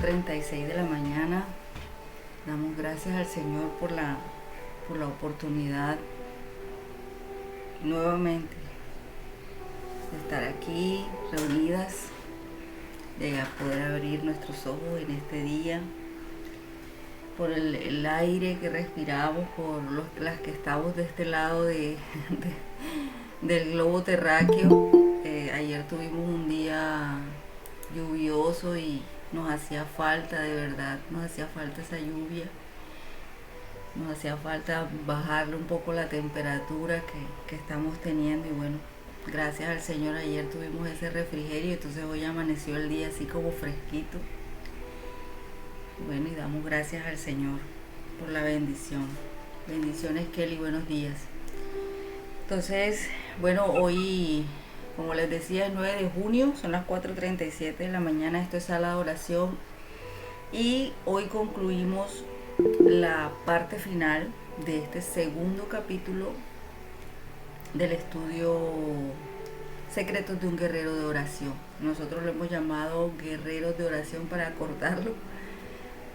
4:36 de la mañana. Damos gracias al Señor por la oportunidad nuevamente de estar aquí reunidas, de poder abrir nuestros ojos en este día, por el aire que respiramos, por las que estamos de este lado del globo terráqueo. Ayer tuvimos un día lluvioso y nos hacía falta, de verdad, nos hacía falta esa lluvia, nos hacía falta bajarle un poco la temperatura que estamos teniendo y bueno, gracias al Señor ayer tuvimos ese refrigerio, entonces hoy amaneció el día así como fresquito. Bueno, y damos gracias al Señor por la bendición. Bendiciones, Kelly, buenos días. Entonces, bueno, hoy, como les decía, es 9 de junio, son las 4:37 de la mañana, esto es sala de oración y hoy concluimos la parte final de este segundo capítulo del estudio Secretos de un Guerrero de Oración. Nosotros lo hemos llamado Guerreros de Oración para acordarlo,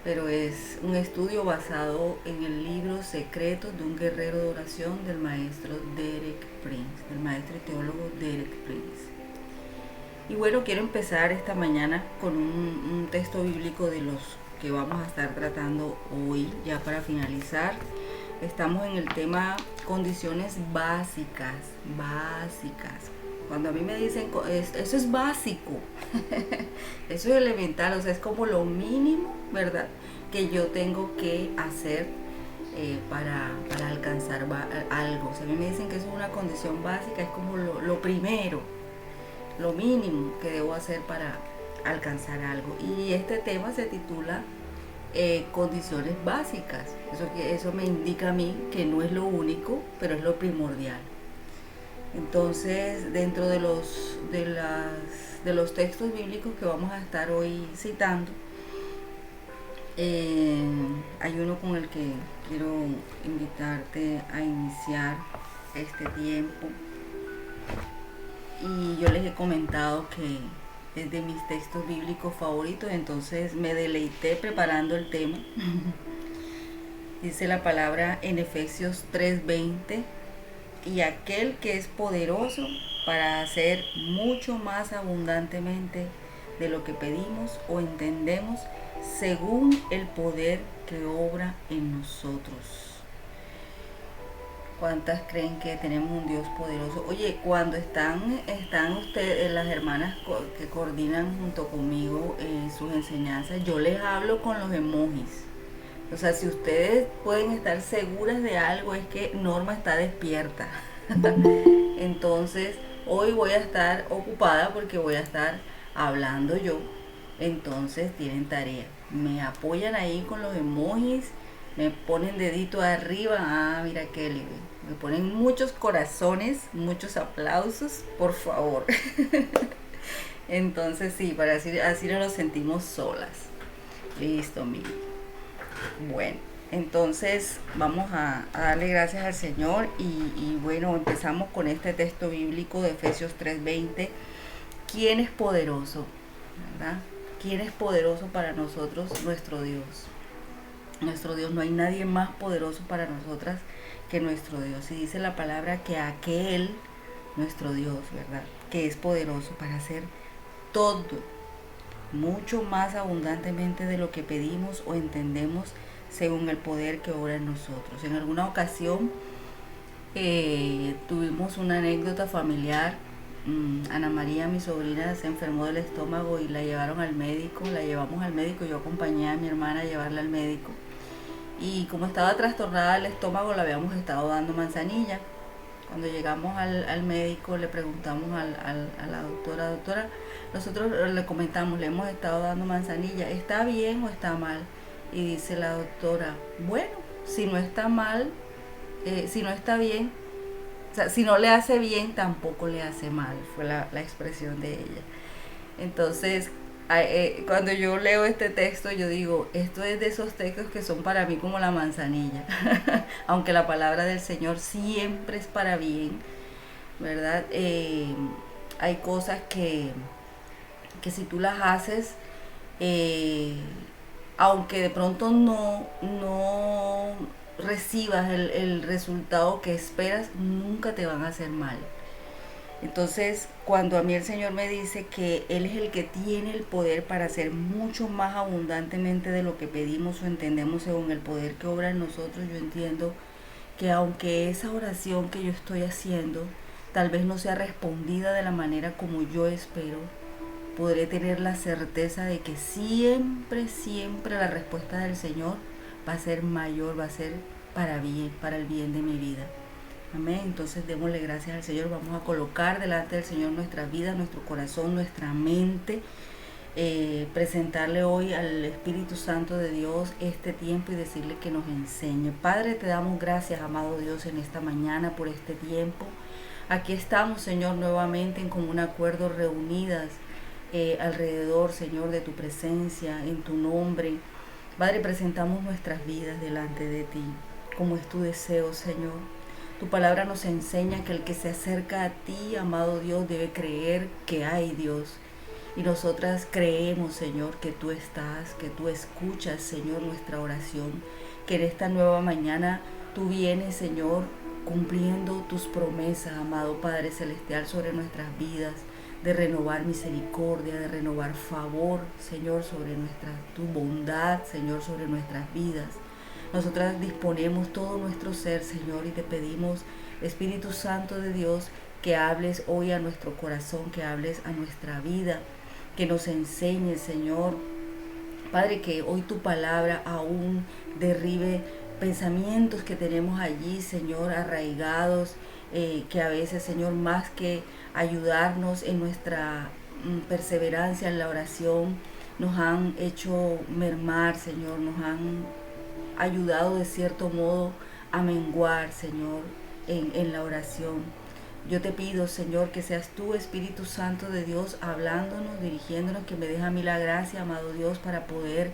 pero es un estudio basado en el libro Secretos de un Guerrero de Oración del maestro Derek Prince, del maestro y teólogo Derek Prince. Y bueno, quiero empezar esta mañana con un texto bíblico de los que vamos a estar tratando hoy, ya para finalizar. Estamos en el tema condiciones básicas. Cuando a mí me dicen, eso es básico, eso es elemental, o sea, es como lo mínimo, ¿verdad?, que yo tengo que hacer para alcanzar algo. O sea, a mí me dicen que eso es una condición básica, es como lo primero, lo mínimo que debo hacer para alcanzar algo. Y este tema se titula condiciones básicas. Eso me indica a mí que no es lo único, pero es lo primordial. Entonces, dentro de los textos bíblicos que vamos a estar hoy citando, hay uno con el que quiero invitarte a iniciar este tiempo. Y yo les he comentado que es de mis textos bíblicos favoritos, entonces me deleité preparando el tema. Dice la palabra en Efesios 3:20: y aquel que es poderoso para hacer mucho más abundantemente de lo que pedimos o entendemos, según el poder que obra en nosotros. ¿Cuántas creen que tenemos un Dios poderoso? Oye, cuando están ustedes, las hermanas que coordinan junto conmigo sus enseñanzas, yo les hablo con los emojis. O sea, si ustedes pueden estar seguras de algo, es que Norma está despierta. Entonces, hoy voy a estar ocupada porque voy a estar hablando yo. Entonces, tienen tarea. Me apoyan ahí con los emojis, me ponen dedito arriba. Ah, mira Kelly, me ponen muchos corazones, muchos aplausos, por favor. Entonces, sí, para así no nos sentimos solas. Listo, mira. Bueno, entonces vamos a darle gracias al Señor y bueno, empezamos con este texto bíblico de Efesios 3:20. ¿Quién es poderoso? ¿Verdad? ¿Quién es poderoso para nosotros? Nuestro Dios. Nuestro Dios, no hay nadie más poderoso para nosotras que nuestro Dios. Y dice la palabra que aquel, nuestro Dios, ¿verdad?, que es poderoso para hacer todo, mucho más abundantemente de lo que pedimos o entendemos, según el poder que obra en nosotros. En alguna ocasión tuvimos una anécdota familiar. Ana María, mi sobrina, se enfermó del estómago y la llevamos al médico, yo acompañé a mi hermana a llevarla al médico. Y como estaba trastornada el estómago, le habíamos estado dando manzanilla. Cuando llegamos al médico, le preguntamos a la doctora, nosotros le comentamos, le hemos estado dando manzanilla, ¿está bien o está mal? Y dice la doctora, bueno, si no está mal, si no está bien, o sea, si no le hace bien, tampoco le hace mal, fue la expresión de ella. Entonces, cuando yo leo este texto, yo digo, esto es de esos textos que son para mí como la manzanilla. Aunque la palabra del Señor siempre es para bien, ¿verdad? Hay cosas que si tú las haces eh, aunque de pronto no recibas el resultado que esperas, nunca te van a hacer mal. Entonces, cuando a mí el Señor me dice que Él es el que tiene el poder para hacer mucho más abundantemente de lo que pedimos o entendemos según el poder que obra en nosotros, yo entiendo que aunque esa oración que yo estoy haciendo tal vez no sea respondida de la manera como yo espero, podré tener la certeza de que siempre, siempre la respuesta del Señor va a ser mayor, va a ser para bien, para el bien de mi vida. Amén. Entonces démosle gracias al Señor. Vamos a colocar delante del Señor nuestra vida, nuestro corazón, nuestra mente. Presentarle hoy al Espíritu Santo de Dios este tiempo y decirle que nos enseñe. Padre, te damos gracias, amado Dios, en esta mañana por este tiempo. Aquí estamos, Señor, nuevamente en común acuerdo, reunidas alrededor, Señor, de tu presencia, en tu nombre. Padre, presentamos nuestras vidas delante de ti, como es tu deseo, Señor. Tu palabra nos enseña que el que se acerca a ti, amado Dios, debe creer que hay Dios. Y nosotras creemos, Señor, que tú estás, que tú escuchas, Señor, nuestra oración, que en esta nueva mañana tú vienes, Señor, cumpliendo tus promesas, amado Padre Celestial, sobre nuestras vidas, de renovar misericordia, de renovar favor, Señor, sobre tu bondad, Señor, sobre nuestras vidas. Nosotras disponemos todo nuestro ser, Señor, y te pedimos, Espíritu Santo de Dios, que hables hoy a nuestro corazón, que hables a nuestra vida, que nos enseñes, Señor. Padre, que hoy tu palabra aún derribe pensamientos que tenemos allí, Señor, arraigados, que a veces, Señor, más que ayudarnos en nuestra perseverancia en la oración, nos han hecho mermar, Señor, nos han ayudado de cierto modo a menguar, Señor, en la oración. Yo te pido, Señor, que seas tú, Espíritu Santo de Dios, hablándonos, dirigiéndonos, que me dejes a mí la gracia, amado Dios, para poder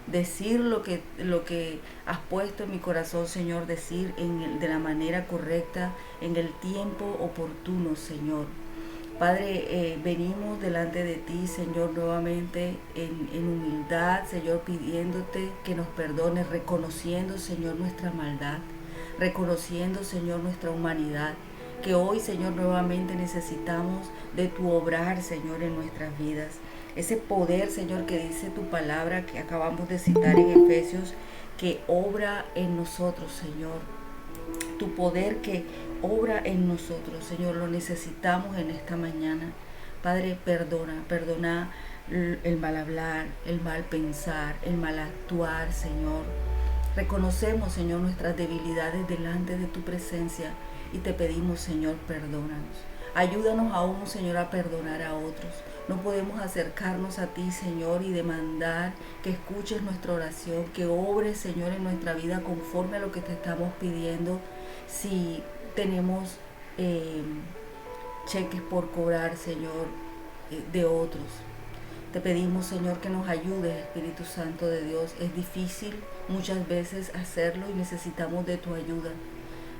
decir lo que has puesto en mi corazón, Señor, decir de la manera correcta, en el tiempo oportuno, Señor. Padre, venimos delante de ti, Señor, nuevamente en humildad, Señor, pidiéndote que nos perdones, reconociendo, Señor, nuestra maldad, reconociendo, Señor, nuestra humanidad, que hoy, Señor, nuevamente necesitamos de tu obrar, Señor, en nuestras vidas. Ese poder, Señor, que dice tu palabra, que acabamos de citar en Efesios, que obra en nosotros, Señor. Tu poder que obra en nosotros, Señor, lo necesitamos en esta mañana. Padre, perdona el mal hablar, el mal pensar, el mal actuar, Señor. Reconocemos, Señor, nuestras debilidades delante de tu presencia y te pedimos, Señor, perdónanos. Ayúdanos aún, Señor, a perdonar a otros. No podemos acercarnos a ti, Señor, y demandar que escuches nuestra oración, que obres, Señor, en nuestra vida conforme a lo que te estamos pidiendo. Si tenemos cheques por cobrar, Señor, de otros. Te pedimos, Señor, que nos ayudes, Espíritu Santo de Dios. Es difícil muchas veces hacerlo y necesitamos de tu ayuda.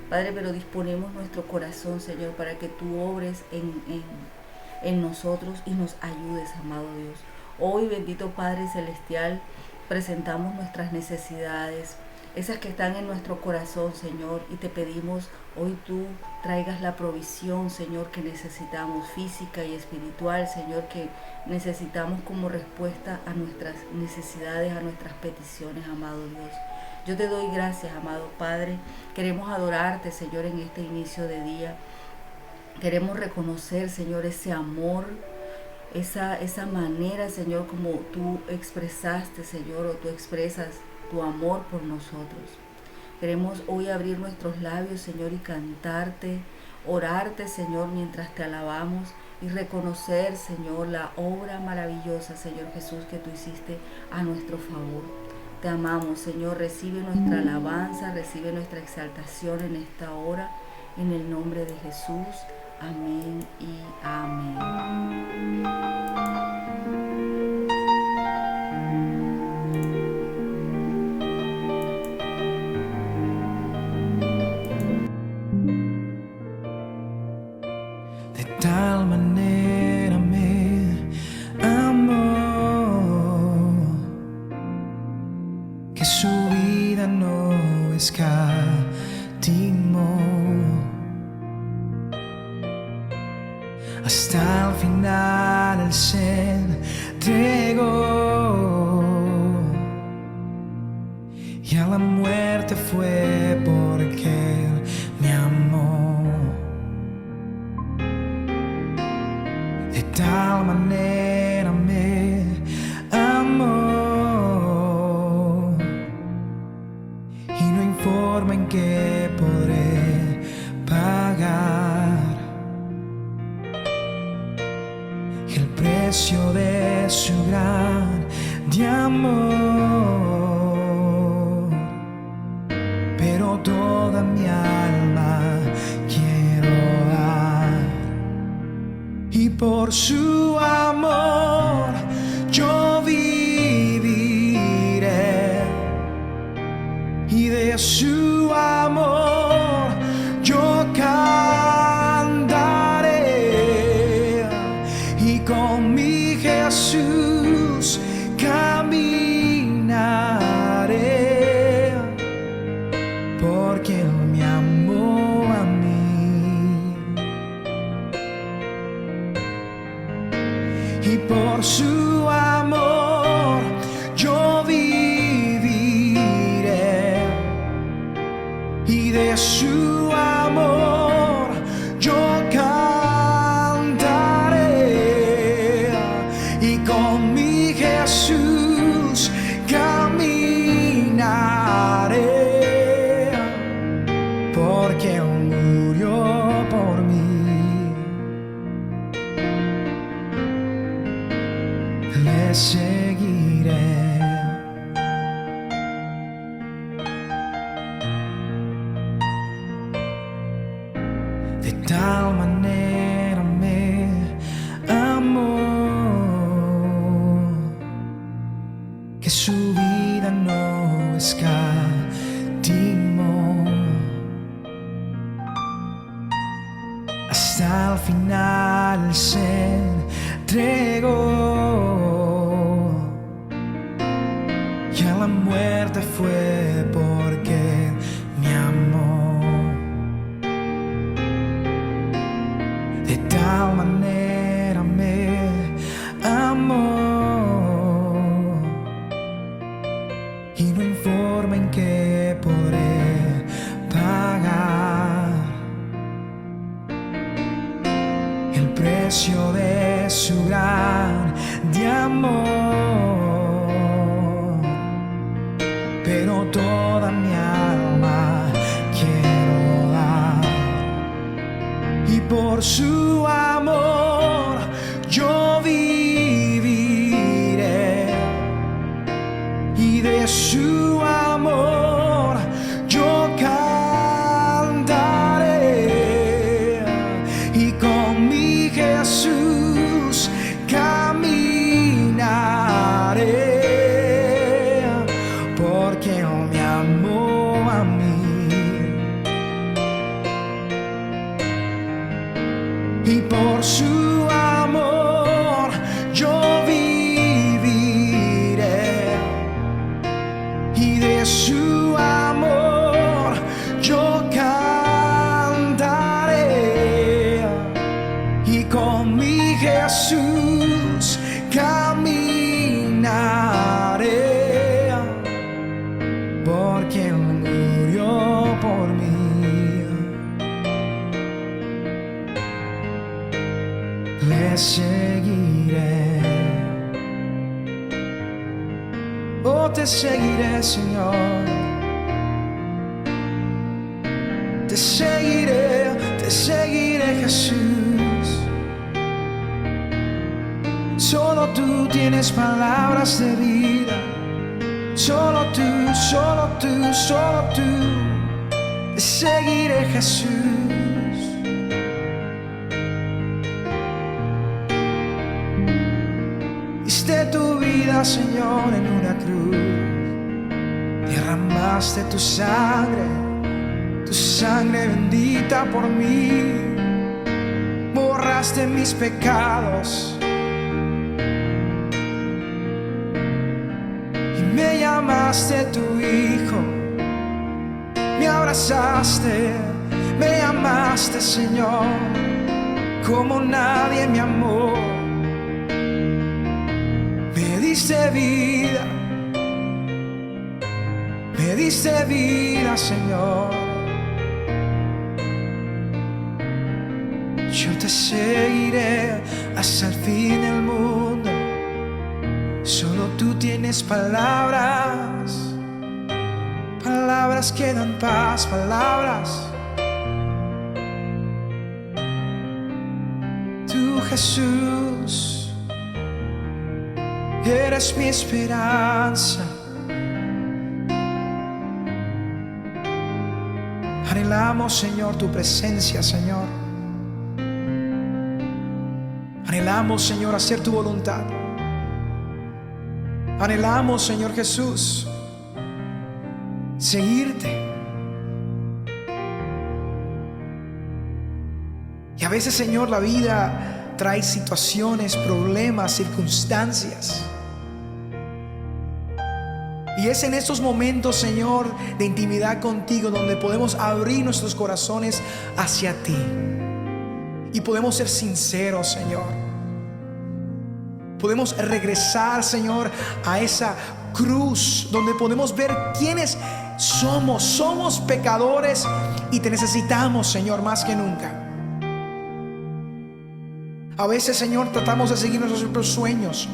Padre, pero disponemos nuestro corazón, Señor, para que tú obres en nosotros y nos ayudes, amado Dios. Hoy, bendito Padre Celestial, presentamos nuestras necesidades, esas que están en nuestro corazón, Señor, y te pedimos hoy tú traigas la provisión, Señor, que necesitamos, física y espiritual, Señor, que necesitamos como respuesta a nuestras necesidades, a nuestras peticiones, amado Dios. Yo te doy gracias, amado Padre. Queremos adorarte, Señor, en este inicio de día. Queremos reconocer, Señor, ese amor, esa manera, Señor, como tú expresaste, Señor, o tú expresas tu amor por nosotros. Queremos hoy abrir nuestros labios, Señor, y cantarte, orarte, Señor, mientras te alabamos y reconocer, Señor, la obra maravillosa, Señor Jesús, que tú hiciste a nuestro favor. Te amamos, Señor, recibe nuestra alabanza, recibe nuestra exaltación en esta hora, en el nombre de Jesús. Amén y amén. De tal manera me amó escatimó. Hasta el final Él se entregó, y a la muerte fue porque Él me amó. De tal manera me amó, y no hay forma en que podré pagar el precio de su grande amor. Pero toda mi alma quiero dar, y por su amor yo viviré, y de su amor yo cantaré, y con mi Jesús caminaré, porque Él me amó a mí, y por su amor yo viviré, y de su amor yo cantaré, y con mi Jesús caminaré, porque Él murió por mí. Le seguiré. De tal manera me amó, que su vida no escatimó. Hasta el final Él se entregó, y a la muerte fue porque me amó. De tal manera me amó, y no hay forma en que podré pagar el precio de su grande amor. Pero toda mi alma quiero dar, y por su amor yo viviré, y de su amor yo cantaré, y con mi Jesús caminaré, porque Él me amó a mí, y por su amor yo viviré, y de su amor yo cantaré, y con mi Jesús caminaré, porque Él murió por mí. Le seguiré. Oh, te seguiré, Señor. Te seguiré, Jesús. Solo tú tienes palabras de vida. Solo tú, solo tú, solo tú. Te seguiré, Jesús. Diste tu vida, Señor, en una cruz. Derramaste tu sangre bendita por mí. Borraste mis pecados y me llamaste tu hijo. me abrazaste, me amaste, Señor, como nadie me amó. Me diste vida, Señor. Yo te seguiré hasta el fin del mundo. Solo tú tienes palabras, palabras que dan paz, palabras. Tú, Jesús, eres mi esperanza. Anhelamos, Señor, tu presencia, Señor. Anhelamos, Señor, hacer tu voluntad. Anhelamos, Señor Jesús, seguirte. Y a veces, Señor, la vida trae situaciones, problemas, circunstancias. Y es en estos momentos, Señor, de intimidad contigo donde podemos abrir nuestros corazones hacia ti. Y podemos ser sinceros, Señor. Podemos regresar, Señor, a esa cruz donde podemos ver quiénes somos. Somos pecadores y te necesitamos, Señor, más que nunca. A veces, Señor, tratamos de seguir nuestros propios sueños,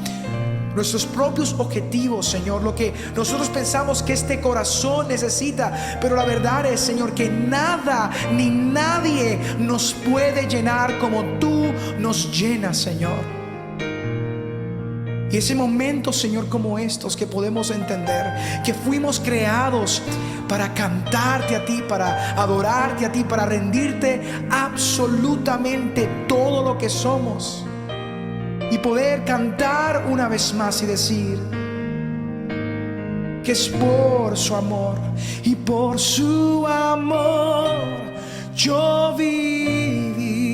nuestros propios objetivos, Señor, lo que nosotros pensamos que este corazón necesita. Pero la verdad es, Señor, que nada ni nadie nos puede llenar como tú nos llenas, Señor. Y ese momento, Señor, como estos, que podemos entender que fuimos creados para cantarte a ti, para adorarte a ti, para rendirte absolutamente todo lo que somos. Y poder cantar una vez más y decir que es por su amor, y por su amor yo viviré,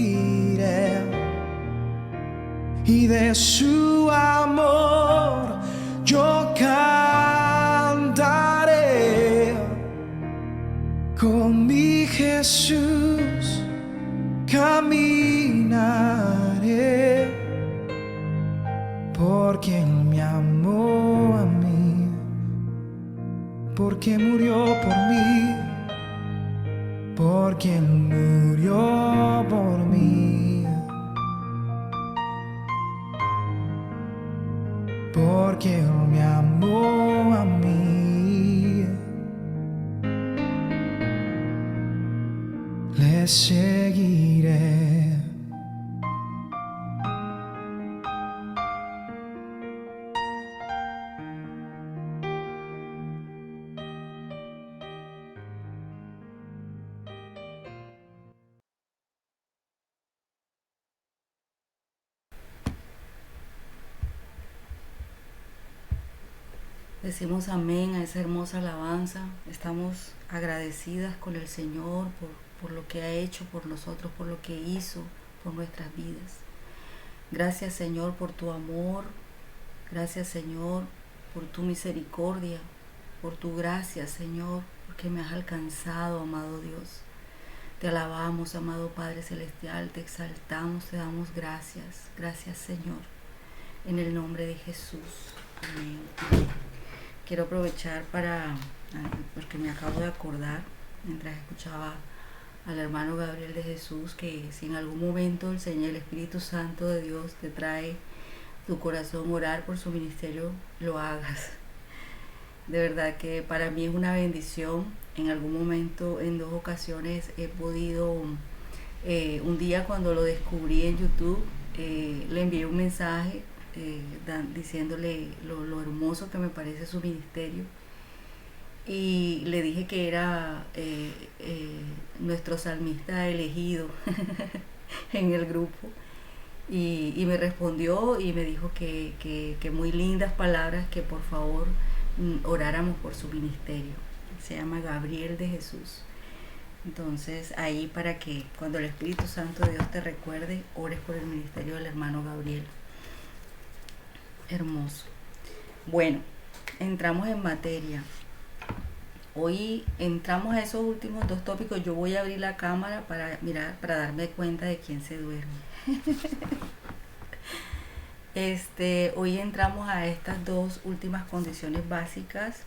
y de su amor yo cantaré. Con mi Jesús caminaré, porque Él me amó a mí, porque murió por mí, porque Él murió por mí, porque Él me amó a mí. Le seguiré. Decimos amén a esa hermosa alabanza. Estamos agradecidas con el Señor por lo que ha hecho por nosotros, por lo que hizo por nuestras vidas. Gracias, Señor, por tu amor. Gracias, Señor, por tu misericordia, por tu gracia, Señor, porque me has alcanzado, amado Dios. Te alabamos, amado Padre Celestial, te exaltamos, te damos gracias. Gracias, Señor, en el nombre de Jesús. Amén. Quiero aprovechar porque me acabo de acordar, mientras escuchaba al hermano Gabriel de Jesús, que si en algún momento el Señor, el Espíritu Santo de Dios te trae tu corazón orar por su ministerio, lo hagas. De verdad que para mí es una bendición. En algún momento, en 2 ocasiones, he podido, un día cuando lo descubrí en YouTube, le envié un mensaje diciéndole lo hermoso que me parece su ministerio, y le dije que era nuestro salmista elegido en el grupo, y me respondió y me dijo que muy lindas palabras, que por favor oráramos por su ministerio. Se llama Gabriel de Jesús. Entonces, ahí, para que cuando el Espíritu Santo de Dios te recuerde, ores por el ministerio del hermano Gabriel. Hermoso. Bueno, entramos en materia. Hoy entramos a esos últimos dos tópicos. Yo voy a abrir la cámara para mirar, para darme cuenta de quién se duerme. Hoy entramos a estas dos últimas condiciones básicas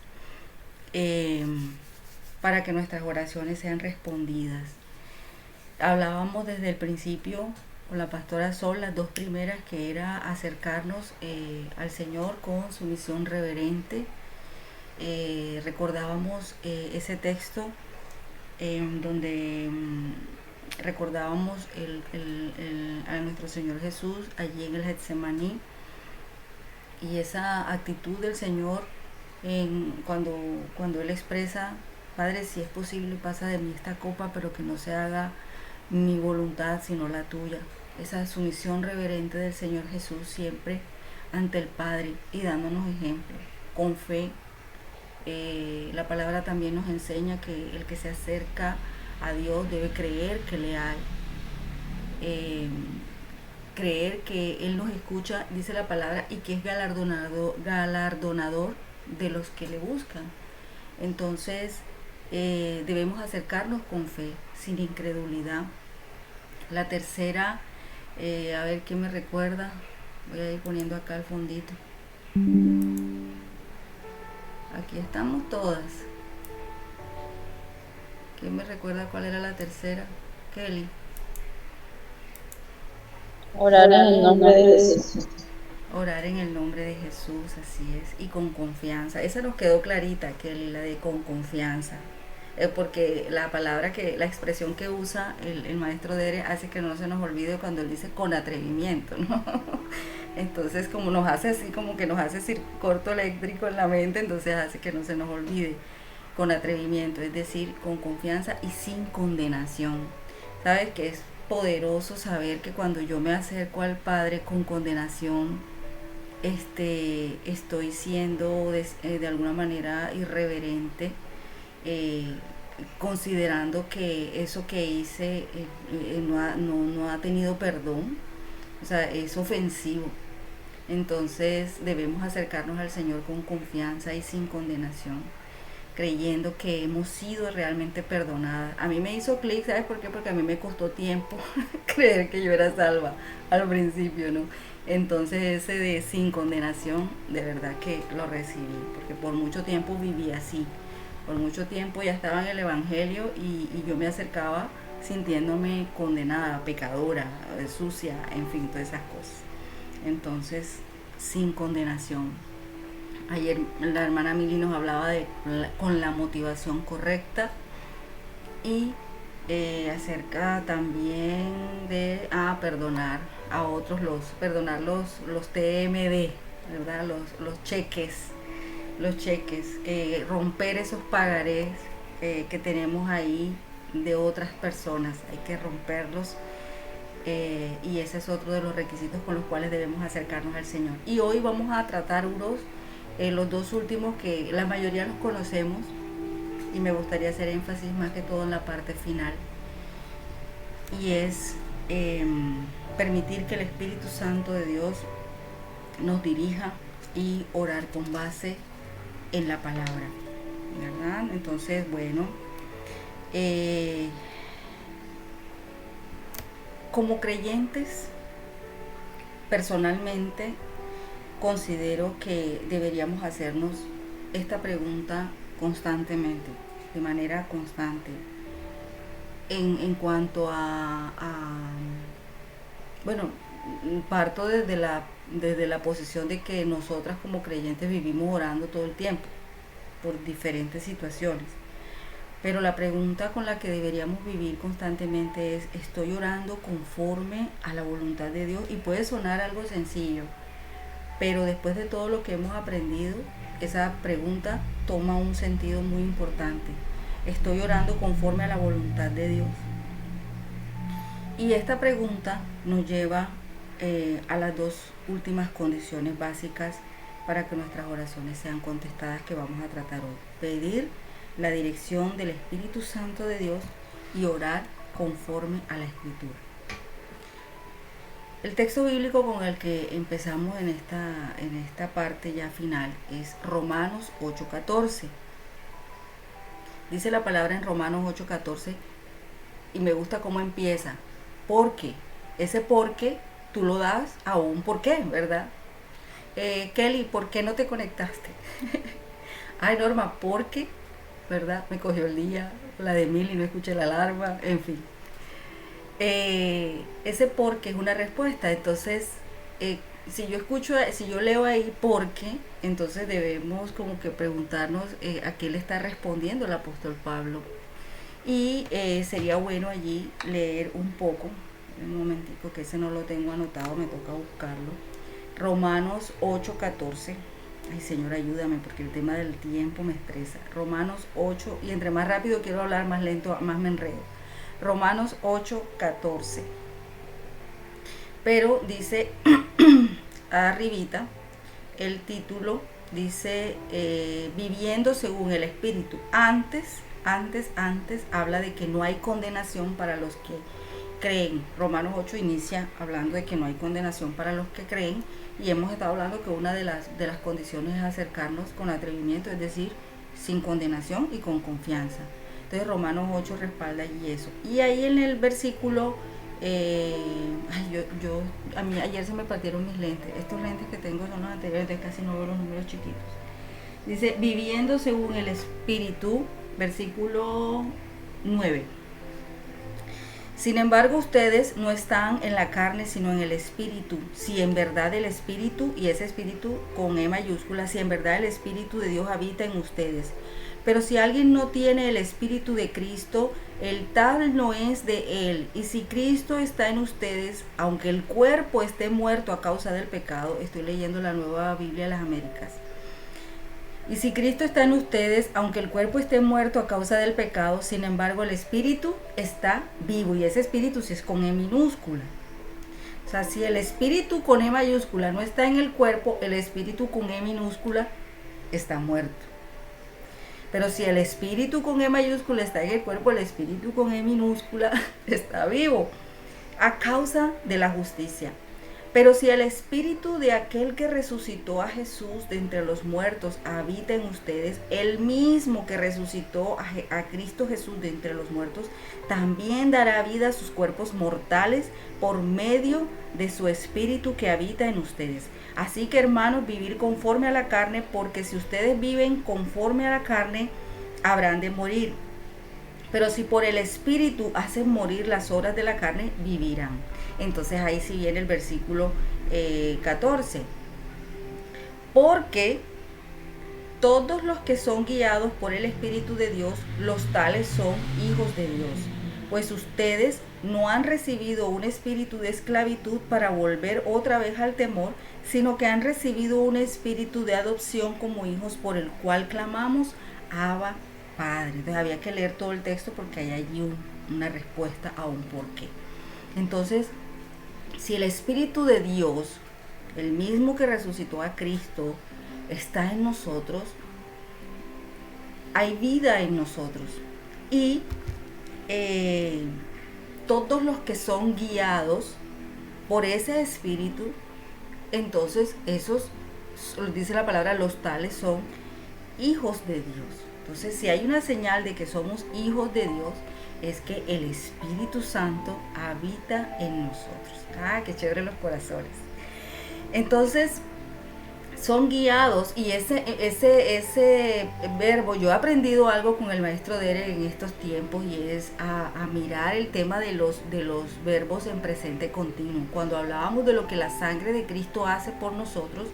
eh, para que nuestras oraciones sean respondidas. Hablábamos desde el principio con la pastora Sol, las dos primeras, que era acercarnos al Señor con sumisión reverente. Recordábamos ese texto donde recordábamos a nuestro Señor Jesús allí en el Getsemaní, y esa actitud del Señor cuando Él expresa: Padre, si es posible, pasa de mí esta copa, pero que no se haga mi voluntad sino la tuya. Esa sumisión reverente del Señor Jesús siempre ante el Padre y dándonos ejemplo con fe. La palabra también nos enseña que el que se acerca a Dios debe creer que le hay, creer que Él nos escucha, dice la palabra, y que es galardonador de los que le buscan. Entonces debemos acercarnos con fe, sin incredulidad. La tercera, a ver qué me recuerda, voy a ir poniendo acá el fondito. Aquí estamos todas. ¿Quién me recuerda cuál era la tercera? Kelly. Orar en el nombre de Jesús. Orar en el nombre de Jesús, así es, y con confianza. Esa nos quedó clarita, Kelly, la de con confianza. Porque la palabra la expresión que usa el maestro Dere hace que no se nos olvide cuando él dice con atrevimiento, ¿no? Entonces, como nos hace así, como que nos hace corto eléctrico en la mente, entonces hace que no se nos olvide, con atrevimiento, es decir, con confianza y sin condenación. ¿Sabes? Que es poderoso saber que cuando yo me acerco al Padre con condenación, estoy siendo de alguna manera irreverente, considerando que eso que hice no ha tenido perdón, o sea, es ofensivo. Entonces debemos acercarnos al Señor con confianza y sin condenación, creyendo que hemos sido realmente perdonadas. A mí me hizo clic, ¿sabes por qué? Porque a mí me costó tiempo creer que yo era salva al principio, ¿no? Entonces ese de sin condenación, de verdad que lo recibí, porque por mucho tiempo viví así. Por mucho tiempo ya estaba en el Evangelio y yo me acercaba sintiéndome condenada, pecadora, sucia, en fin, todas esas cosas. Entonces, sin condenación. Ayer la hermana Mili nos hablaba con la motivación correcta, y acerca también de perdonar a otros, perdonar los TMD, ¿verdad? Los cheques, romper esos pagarés que tenemos ahí de otras personas, hay que romperlos. Y ese es otro de los requisitos con los cuales debemos acercarnos al Señor. Y hoy vamos a tratar los dos últimos, que la mayoría los conocemos, y me gustaría hacer énfasis más que todo en la parte final, y es permitir que el Espíritu Santo de Dios nos dirija y orar con base en la palabra, ¿verdad? Entonces, bueno, como creyentes, personalmente considero que deberíamos hacernos esta pregunta constantemente, de manera constante, en cuanto bueno, parto desde la posición de que nosotras como creyentes vivimos orando todo el tiempo por diferentes situaciones. Pero la pregunta con la que deberíamos vivir constantemente es: ¿estoy orando conforme a la voluntad de Dios? Y puede sonar algo sencillo, pero después de todo lo que hemos aprendido, esa pregunta toma un sentido muy importante. ¿Estoy orando conforme a la voluntad de Dios? Y esta pregunta nos lleva a las dos últimas condiciones básicas para que nuestras oraciones sean contestadas, que vamos a tratar hoy: pedir la dirección del Espíritu Santo de Dios y orar conforme a la Escritura. El texto bíblico con el que empezamos en esta parte ya final es Romanos 8:14. Dice la palabra en Romanos 8:14 y me gusta cómo empieza. Porque, ese porque tú lo das a un porqué, ¿verdad? Kelly, ¿por qué no te conectaste? Ay, Norma, porque, ¿verdad? Me cogió el día, la de Mil y no escuché la alarma, en fin. Ese porque es una respuesta. Entonces, si yo leo ahí porque, entonces debemos como que preguntarnos a qué le está respondiendo el apóstol Pablo. Y sería bueno allí leer un poco, un momentico que ese no lo tengo anotado, me toca buscarlo. Romanos 8:14. Ay, Señor, ayúdame porque el tema del tiempo me estresa. Romanos 8, y entre más rápido quiero hablar, más lento, más me enredo. Romanos 8:14. Pero dice arribita, el título dice viviendo según el Espíritu. Antes habla de que no hay condenación para los que creen. Romanos 8 inicia hablando de que no hay condenación para los que creen, y hemos estado hablando que una de las condiciones es acercarnos con atrevimiento, es decir, sin condenación y con confianza. Entonces Romanos 8 respalda allí eso. Y ahí en el versículo, a mí ayer se me partieron mis lentes. Estos lentes que tengo son los anteriores, de casi no veo los números chiquitos. Dice, viviendo según el Espíritu, versículo 9. Sin embargo, ustedes no están en la carne, sino en el Espíritu. Si en verdad el Espíritu, y ese Espíritu con E mayúscula, si en verdad el Espíritu de Dios habita en ustedes. Pero si alguien no tiene el Espíritu de Cristo, el tal no es de él. Y si Cristo está en ustedes, aunque el cuerpo esté muerto a causa del pecado, estoy leyendo la Nueva Biblia de las Américas. Y si Cristo está en ustedes, aunque el cuerpo esté muerto a causa del pecado, sin embargo el Espíritu está vivo. Y ese Espíritu sí es con E minúscula. O sea, si el Espíritu con E mayúscula no está en el cuerpo, el Espíritu con E minúscula está muerto. Pero si el Espíritu con E mayúscula está en el cuerpo, el Espíritu con E minúscula está vivo, a causa de la justicia. Pero si el Espíritu de aquel que resucitó a Jesús de entre los muertos habita en ustedes, el mismo que resucitó a Cristo Jesús de entre los muertos, también dará vida a sus cuerpos mortales por medio de su Espíritu que habita en ustedes. Así que, hermanos, vivir conforme a la carne, porque si ustedes viven conforme a la carne, habrán de morir. Pero si por el Espíritu hacen morir las obras de la carne, vivirán. Entonces ahí sí viene el versículo 14. Porque todos los que son guiados por el Espíritu de Dios, los tales son hijos de Dios. Pues ustedes no han recibido un espíritu de esclavitud para volver otra vez al temor, sino que han recibido un espíritu de adopción como hijos, por el cual clamamos, Abba, Padre. Entonces había que leer todo el texto porque hay allí una respuesta a un porqué. Entonces, si el Espíritu de Dios, el mismo que resucitó a Cristo, está en nosotros, hay vida en nosotros. Y todos los que son guiados por ese Espíritu, entonces esos, dice la palabra, los tales son hijos de Dios. Entonces, si hay una señal de que somos hijos de Dios, es que el Espíritu Santo habita en nosotros. Ah, qué chévere los corazones. Entonces, son guiados, y ese verbo, yo he aprendido algo con el maestro Derek en estos tiempos, y es a mirar el tema de los verbos en presente continuo. Cuando hablábamos de lo que la sangre de Cristo hace por nosotros,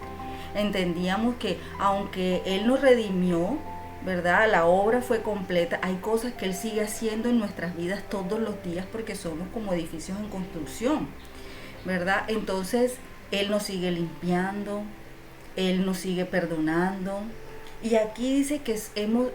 entendíamos que aunque Él nos redimió, ¿verdad? La obra fue completa. Hay cosas que Él sigue haciendo en nuestras vidas todos los días, porque somos como edificios en construcción, ¿verdad? Entonces, Él nos sigue limpiando, Él nos sigue perdonando. Y aquí dice que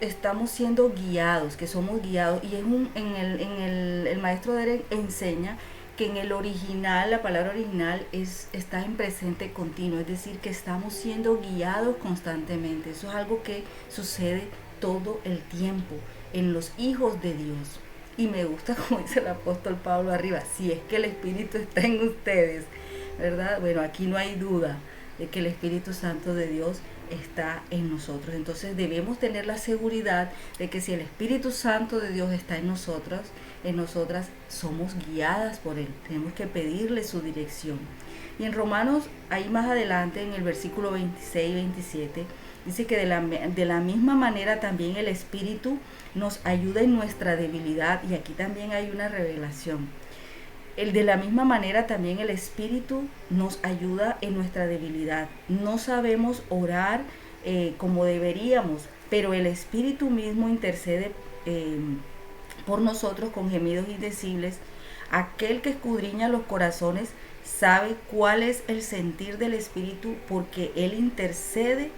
estamos siendo guiados, que somos guiados. Y el maestro Derek enseña que en el original, la palabra original está en presente continuo, es decir, que estamos siendo guiados constantemente. Eso es algo que sucede todo el tiempo en los hijos de Dios. Y me gusta como dice el apóstol Pablo arriba, si es que el Espíritu está en ustedes, ¿verdad? Bueno, aquí no hay duda de que el Espíritu Santo de Dios está en nosotros. Entonces debemos tener la seguridad de que si el Espíritu Santo de Dios está en nosotras, somos guiadas por Él. Tenemos que pedirle su dirección. Y en Romanos, ahí más adelante, en el versículo 26 y 27, dice que de la misma manera también el Espíritu nos ayuda en nuestra debilidad. Y aquí también hay una revelación. De la misma manera también el Espíritu nos ayuda en nuestra debilidad. No sabemos orar como deberíamos, pero el Espíritu mismo intercede por nosotros con gemidos indecibles. Aquel que escudriña los corazones sabe cuál es el sentir del Espíritu, porque Él intercede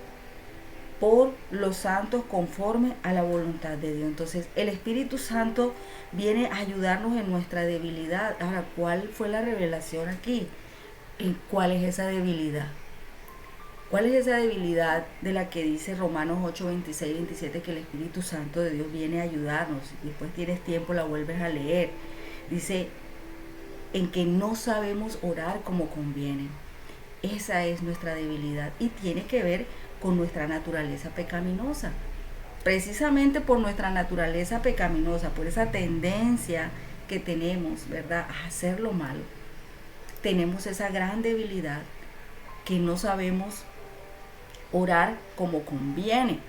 por los santos conforme a la voluntad de Dios. Entonces el Espíritu Santo viene a ayudarnos en nuestra debilidad. Ahora, ¿cuál fue la revelación aquí? ¿Cuál es esa debilidad? ¿Cuál es esa debilidad de la que dice Romanos 8, 26 y 27 que el Espíritu Santo de Dios viene a ayudarnos? Después tienes tiempo, la vuelves a leer. Dice, en que no sabemos orar como conviene. Esa es nuestra debilidad y tiene que ver con nuestra naturaleza pecaminosa. Precisamente por nuestra naturaleza pecaminosa, por esa tendencia que tenemos, ¿verdad?, a hacer lo malo, tenemos esa gran debilidad que no sabemos orar como conviene.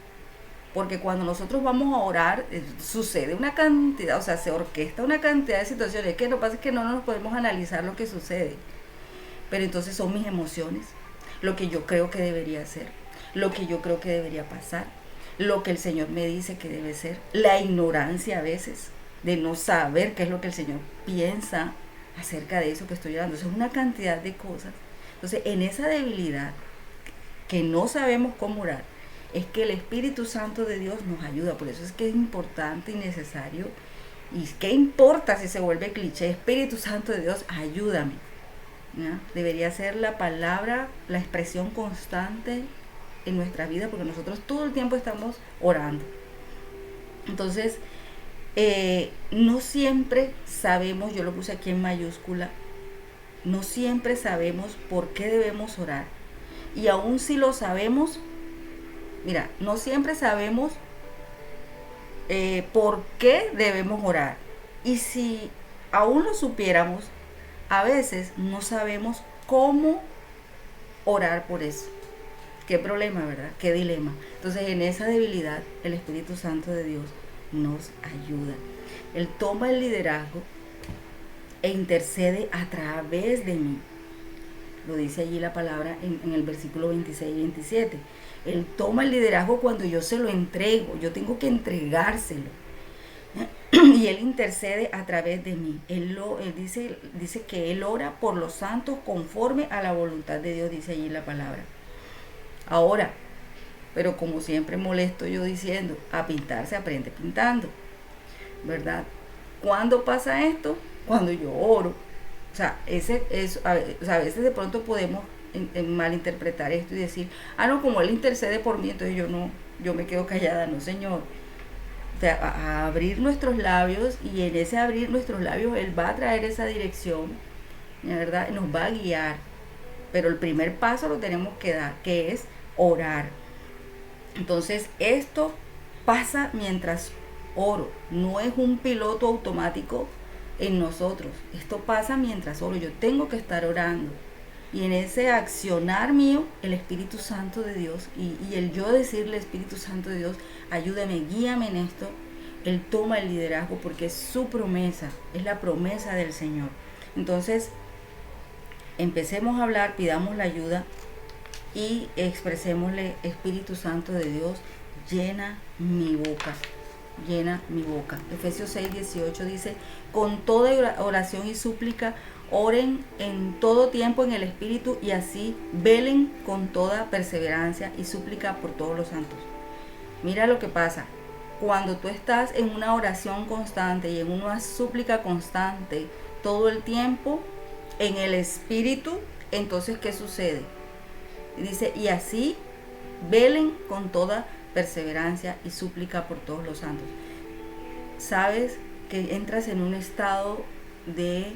Porque cuando nosotros vamos a orar, sucede una cantidad, o sea, se orquesta una cantidad de situaciones. Que lo que pasa es que no nos podemos analizar lo que sucede. Pero entonces son mis emociones, lo que yo creo que debería ser, lo que yo creo que debería pasar, lo que el Señor me dice que debe ser, la ignorancia a veces de no saber qué es lo que el Señor piensa acerca de eso que estoy orando. Eso es una cantidad de cosas. Entonces, en esa debilidad que no sabemos cómo orar, es que el Espíritu Santo de Dios nos ayuda. Por eso es que es importante y necesario. ¿Y qué importa si se vuelve cliché? Espíritu Santo de Dios, ayúdame. ¿Ya? Debería ser la palabra, la expresión constante en nuestra vida, porque nosotros todo el tiempo estamos orando. Entonces, no siempre sabemos, yo lo puse aquí en mayúscula, no siempre sabemos por qué debemos orar. Y aún si lo sabemos, mira, no siempre sabemos por qué debemos orar. Y si aún lo supiéramos, a veces no sabemos cómo orar por eso. Qué problema, ¿verdad? Qué dilema. Entonces, en esa debilidad, el Espíritu Santo de Dios nos ayuda. Él toma el liderazgo e intercede a través de mí. Lo dice allí la palabra en el versículo 26 y 27. Él toma el liderazgo cuando yo se lo entrego. Yo tengo que entregárselo. Y Él intercede a través de mí. Él dice que Él ora por los santos conforme a la voluntad de Dios, dice allí la palabra. Ahora, pero como siempre molesto yo diciendo, a pintar se aprende pintando, ¿verdad? ¿Cuándo pasa esto? Cuando yo oro. O sea, a veces de pronto podemos malinterpretar esto y decir, no, como Él intercede por mí, entonces yo me quedo callada. No, Señor. O sea, a abrir nuestros labios, y en ese abrir nuestros labios Él va a traer esa dirección, ¿verdad? Nos va a guiar. Pero el primer paso lo tenemos que dar, que es orar. Entonces, esto pasa mientras oro. No es un piloto automático en nosotros. Esto pasa mientras oro. Yo tengo que estar orando. Y en ese accionar mío, el Espíritu Santo de Dios, y el yo decirle, Espíritu Santo de Dios, ayúdame, guíame en esto, Él toma el liderazgo porque es su promesa, es la promesa del Señor. Entonces, empecemos a hablar, pidamos la ayuda y expresémosle, Espíritu Santo de Dios, llena mi boca. Llena mi boca. Efesios 6, 18 dice, con toda oración y súplica, oren en todo tiempo en el Espíritu, y así velen con toda perseverancia y súplica por todos los santos. Mira lo que pasa. Cuando tú estás en una oración constante y en una súplica constante todo el tiempo en el Espíritu, entonces ¿qué sucede? Dice, y así velen con toda perseverancia y súplica por todos los santos. Sabes que entras en un estado de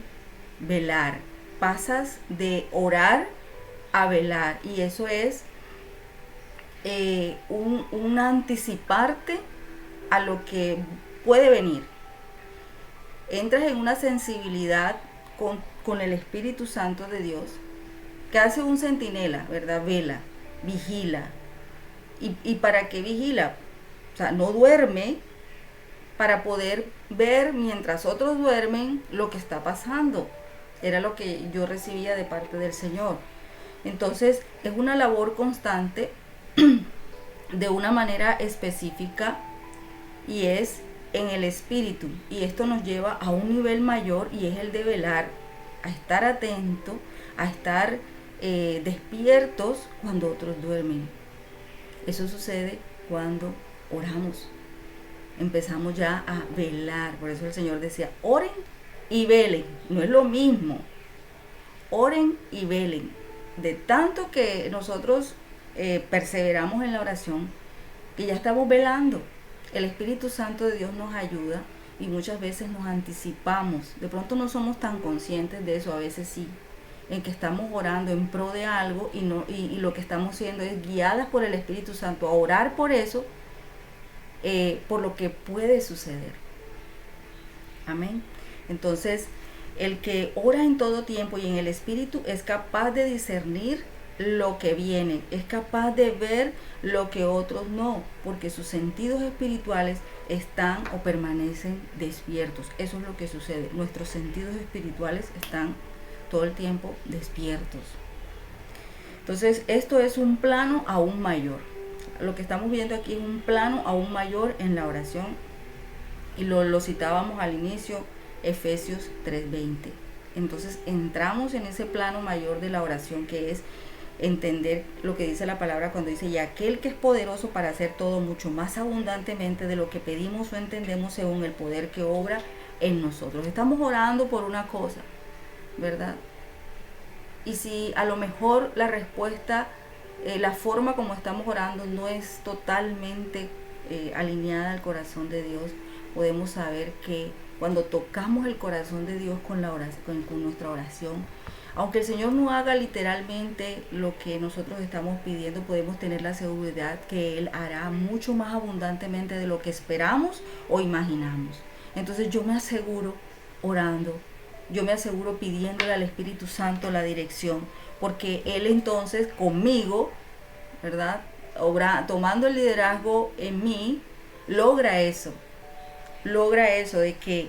velar, pasas de orar a velar, y eso es un anticiparte a lo que puede venir. Entras en una sensibilidad con el Espíritu Santo de Dios, que hace un centinela, ¿verdad? Vela, vigila. ¿Y para qué vigila? O sea, no duerme para poder ver mientras otros duermen lo que está pasando. Era lo que yo recibía de parte del Señor. Entonces, es una labor constante de una manera específica, y es en el espíritu, y esto nos lleva a un nivel mayor, y es el de velar, a estar atento, a estar despiertos cuando otros duermen. Eso sucede cuando oramos. Empezamos ya a velar. Por eso el Señor decía, oren y velen. No es lo mismo. Oren y velen. De tanto que nosotros perseveramos en la oración, que ya estamos velando. El Espíritu Santo de Dios nos ayuda, y muchas veces nos anticipamos. De pronto no somos tan conscientes de eso, a veces sí, en que estamos orando en pro de algo, y lo que estamos haciendo es guiadas por el Espíritu Santo a orar por eso, por lo que puede suceder. Amén. Entonces, el que ora en todo tiempo y en el Espíritu es capaz de discernir lo que viene, es capaz de ver lo que otros no, porque sus sentidos espirituales están o permanecen despiertos. Eso es lo que sucede. Nuestros sentidos espirituales están todo el tiempo despiertos. Entonces, esto es un plano aún mayor. Lo que estamos viendo aquí es un plano aún mayor en la oración, y lo citábamos al inicio, Efesios 3:20. Entonces entramos en ese plano mayor de la oración, que es entender lo que dice la palabra cuando dice, y aquel que es poderoso para hacer todo mucho más abundantemente de lo que pedimos o entendemos, según el poder que obra en nosotros. Estamos orando por una cosa, ¿verdad? Y si a lo mejor la respuesta, la forma como estamos orando no es totalmente alineada al corazón de Dios, podemos saber que cuando tocamos el corazón de Dios con nuestra oración, aunque el Señor no haga literalmente lo que nosotros estamos pidiendo, podemos tener la seguridad que Él hará mucho más abundantemente de lo que esperamos o imaginamos. Entonces yo me aseguro orando, yo me aseguro pidiéndole al Espíritu Santo la dirección, porque Él entonces conmigo, ¿verdad? Tomando el liderazgo en mí, logra eso de que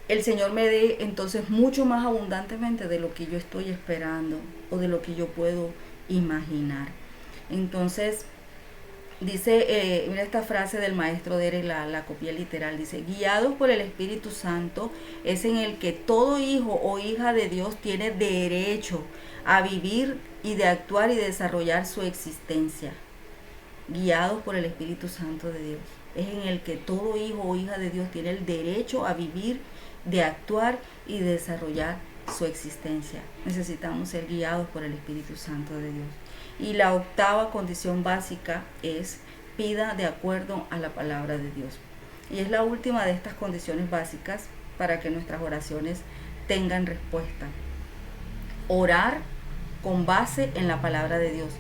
el Señor me dé entonces mucho más abundantemente de lo que yo estoy esperando o de lo que yo puedo imaginar. Entonces, dice, mira esta frase del maestro Derek, la copié literal, dice, guiados por el Espíritu Santo es en el que todo hijo o hija de Dios tiene derecho a vivir y de actuar y desarrollar su existencia. Guiados por el Espíritu Santo de Dios es en el que todo hijo o hija de Dios tiene el derecho a vivir, de actuar y desarrollar su existencia. Necesitamos ser guiados por el Espíritu Santo de Dios. Y la octava condición básica es pida de acuerdo a la palabra de Dios. Y es la última de estas condiciones básicas para que nuestras oraciones tengan respuesta. Orar con base en la palabra de Dios.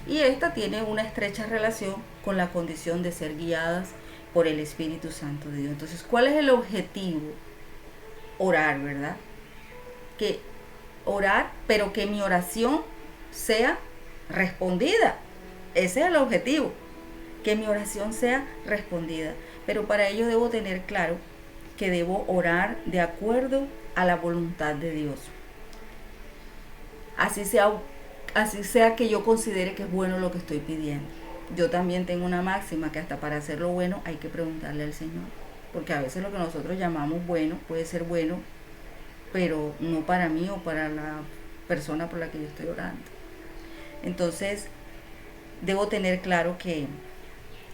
Y esta tiene una estrecha relación con la condición de ser guiadas por el Espíritu Santo de Dios. Entonces, ¿cuál es el objetivo? Orar, ¿verdad? Que orar, pero que mi oración sea respondida. Ese es el objetivo, que mi oración sea respondida. Pero para ello debo tener claro que debo orar de acuerdo a la voluntad de Dios. Así sea que yo considere que es bueno lo que estoy pidiendo. Yo también tengo una máxima, que hasta para hacerlo bueno hay que preguntarle al Señor. Porque a veces lo que nosotros llamamos bueno puede ser bueno, pero no para mí o para la persona por la que yo estoy orando. Entonces, debo tener claro que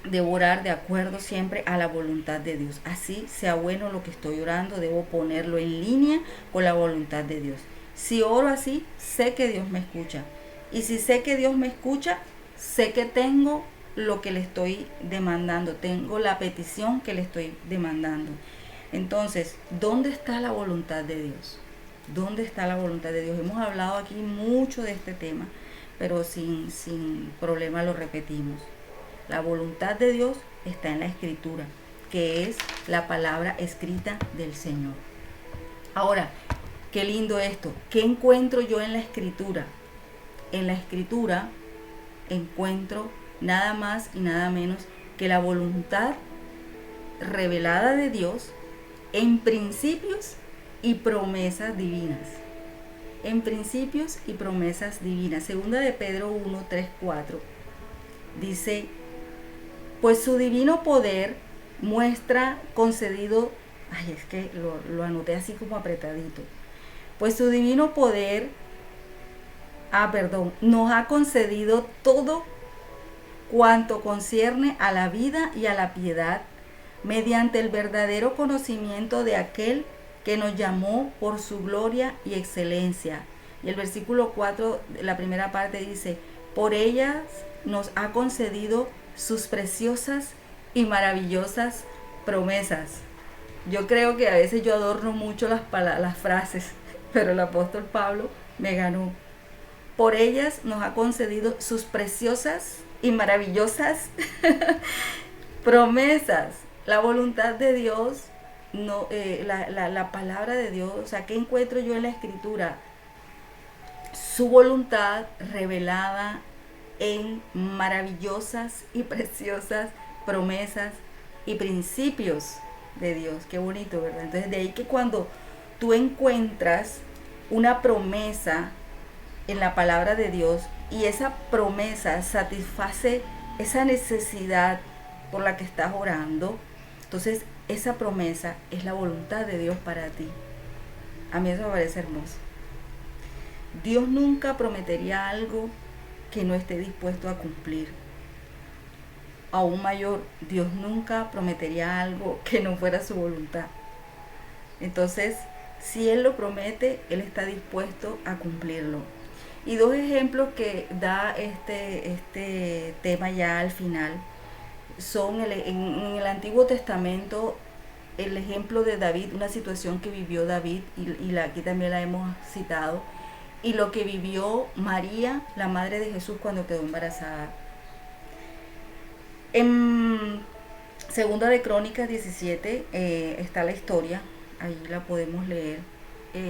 debo orar de acuerdo siempre a la voluntad de Dios. Así sea bueno lo que estoy orando, debo ponerlo en línea con la voluntad de Dios. Si oro así, sé que Dios me escucha. Y si sé que Dios me escucha, sé que tengo lo que le estoy demandando, tengo la petición que le estoy demandando. Entonces, ¿dónde está la voluntad de Dios? ¿Dónde está la voluntad de Dios? Hemos hablado aquí mucho de este tema, pero sin problema lo repetimos. La voluntad de Dios está en la Escritura, que es la palabra escrita del Señor. Ahora, qué lindo esto. ¿Qué encuentro yo en la Escritura? En la Escritura encuentro nada más y nada menos que la voluntad revelada de Dios en principios y promesas divinas. En principios y promesas divinas. Segunda de Pedro 1, 3, 4 dice: pues su divino poder muestra concedido, es que lo anoté así como apretadito. Pues su divino poder, nos ha concedido todo cuanto concierne a la vida y a la piedad, mediante el verdadero conocimiento de aquel que nos llamó por su gloria y excelencia. Y el versículo 4, la primera parte dice: por ellas nos ha concedido sus preciosas y maravillosas promesas. Yo creo que a veces yo adorno mucho las frases, pero el apóstol Pablo me ganó. Por ellas nos ha concedido sus preciosas y maravillosas promesas. La voluntad de Dios, no, la palabra de Dios, o sea, ¿qué encuentro yo en la Escritura? Su voluntad revelada en maravillosas y preciosas promesas y principios de Dios. Qué bonito, ¿verdad? Entonces de ahí que cuando tú encuentras una promesa en la palabra de Dios y esa promesa satisface esa necesidad por la que estás orando, entonces esa promesa es la voluntad de Dios para ti. A mí eso me parece hermoso. Dios nunca prometería algo que no esté dispuesto a cumplir. Aún mayor, Dios nunca prometería algo que no fuera su voluntad. Entonces, si Él lo promete, Él está dispuesto a cumplirlo. Y dos ejemplos que da este tema ya al final son en el Antiguo Testamento el ejemplo de David, una situación que vivió David, y aquí también la hemos citado, y lo que vivió María, la madre de Jesús, cuando quedó embarazada. En Segunda de Crónicas 17 está la historia, ahí la podemos leer.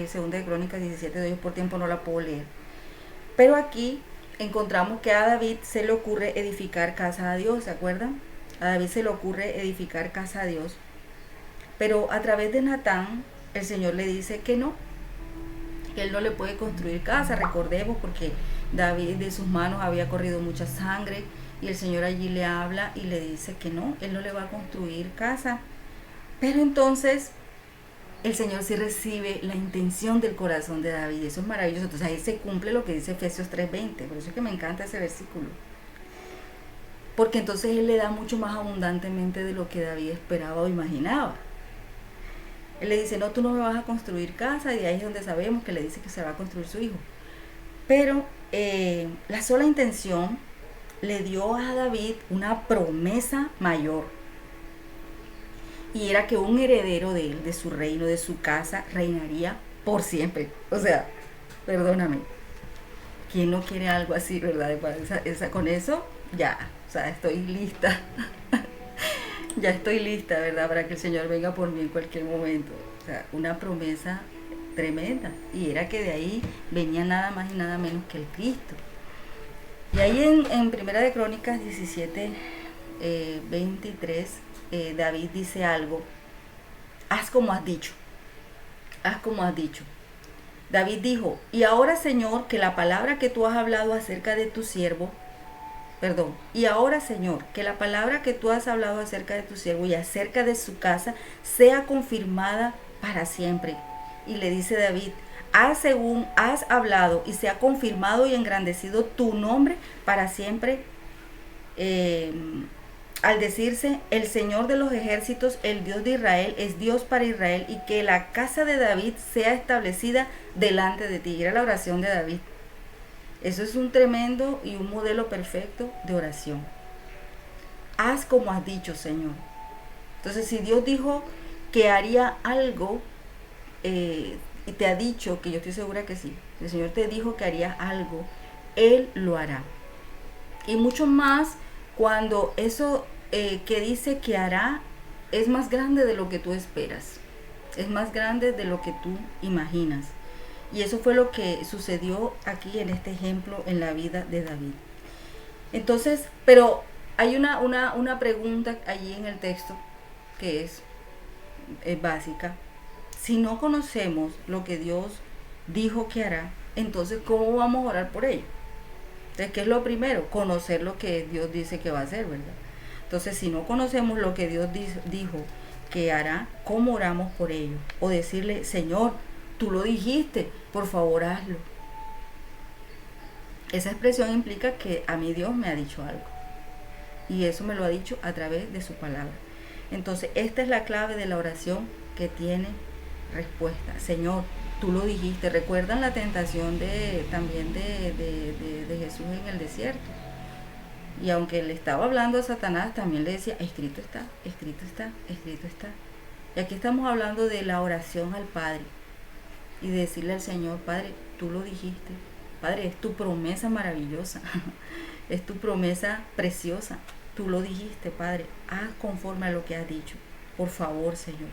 Segunda de Crónicas 17, de hoy por tiempo no la puedo leer. Pero aquí encontramos que a David se le ocurre edificar casa a Dios, ¿se acuerdan? A David se le ocurre edificar casa a Dios. Pero a través de Natán, el Señor le dice que no, que él no le puede construir casa. Recordemos, porque David, de sus manos había corrido mucha sangre, y el Señor allí le habla y le dice que no, él no le va a construir casa. Pero entonces el Señor sí recibe la intención del corazón de David. Eso es maravilloso. Entonces ahí se cumple lo que dice Efesios 3:20. Por eso es que me encanta ese versículo, porque entonces Él le da mucho más abundantemente de lo que David esperaba o imaginaba. Él le dice: no, tú no me vas a construir casa, y ahí es donde sabemos que le dice que se va a construir su hijo. Pero la sola intención le dio a David una promesa mayor, y era que un heredero de él, de su reino, de su casa, reinaría por siempre. O sea, perdóname, ¿quién no quiere algo así, verdad? Con eso ya, o sea, estoy lista. Ya estoy lista, ¿verdad? Para que el Señor venga por mí en cualquier momento. O sea, una promesa tremenda. Y era que de ahí venía nada más y nada menos que el Cristo. Y ahí en Primera de Crónicas 17, 23, David dice algo: haz como has dicho, haz como has dicho. David dijo: y ahora, Señor, que la palabra que tú has hablado acerca de tu siervo, y ahora, Señor, que la palabra que tú has hablado acerca de tu siervo y acerca de su casa sea confirmada para siempre. Y le dice David: haz según has hablado, y sea confirmado y engrandecido tu nombre para siempre. Al decirse: el Señor de los ejércitos, el Dios de Israel, es Dios para Israel, y que la casa de David sea establecida delante de ti. Era la oración de David. Eso es un tremendo y un modelo perfecto de oración. Haz como has dicho, Señor. Entonces, si Dios dijo que haría algo, y te ha dicho, que yo estoy segura que sí, el Señor te dijo que haría algo, Él lo hará. Y mucho más cuando eso que dice que hará es más grande de lo que tú esperas. Es más grande de lo que tú imaginas. Y eso fue lo que sucedió aquí en este ejemplo en la vida de David. Entonces, pero hay una pregunta allí en el texto que es básica. Si no conocemos lo que Dios dijo que hará, entonces ¿cómo vamos a orar por ello? Entonces, ¿qué es lo primero? Conocer lo que Dios dice que va a hacer, ¿verdad? Entonces, si no conocemos lo que Dios dijo que hará, ¿cómo oramos por ello? O decirle, Señor, tú lo dijiste, por favor hazlo. Esa expresión implica que a mí Dios me ha dicho algo. Y eso me lo ha dicho a través de su palabra. Entonces, esta es la clave de la oración que tiene respuesta. Señor, tú lo dijiste. ¿Recuerdan la tentación también de Jesús en el desierto? Y aunque le estaba hablando a Satanás, también le decía, escrito está, escrito está, escrito está. Y aquí estamos hablando de la oración al Padre. Y de decirle al Señor, Padre, tú lo dijiste. Padre, es tu promesa maravillosa. Es tu promesa preciosa. Tú lo dijiste, Padre. Haz conforme a lo que has dicho. Por favor, Señor.